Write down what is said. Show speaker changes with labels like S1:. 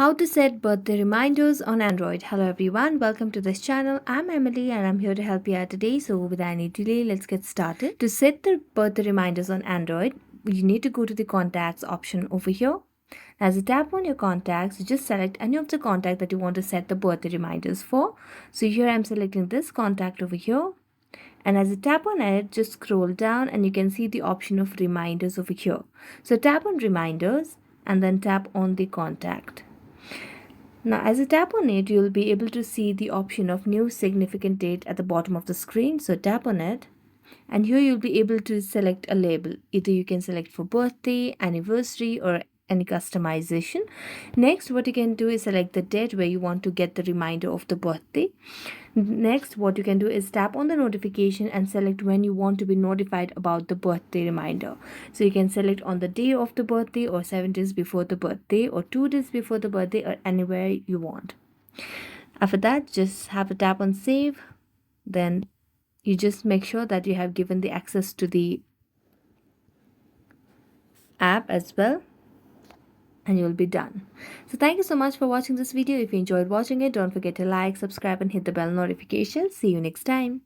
S1: How to set birthday reminders on Android. Hello everyone, welcome to this channel. I'm Emily and I'm here to help you out today. So without any delay, let's get started. To set the birthday reminders on Android, you need to go to the contacts option over here. As you tap on your contacts, you just select any of the contact that you want to set the birthday reminders for. So here I'm selecting this contact over here. And as you tap on it, just scroll down and you can see the option of reminders over here. So tap on reminders and then tap on the contact. Now, as you tap on it, you'll be able to see the option of new significant date at the bottom of the screen. So tap on it and here you'll be able to select a label. Either you can select for birthday, anniversary or any customization. Next, what you can do is select the date where you want to get the reminder of the birthday. Next, what you can do is tap on the notification and select when you want to be notified about the birthday reminder. So you can select on the day of the birthday or 7 days before the birthday or 2 days before the birthday or anywhere you want. After that, just have a tap on save. Then you just make sure that you have given the access to the app as well and you'll be done. So thank you so much for watching this video. If you enjoyed watching it, don't forget to like, subscribe and hit the bell notification. See you next time.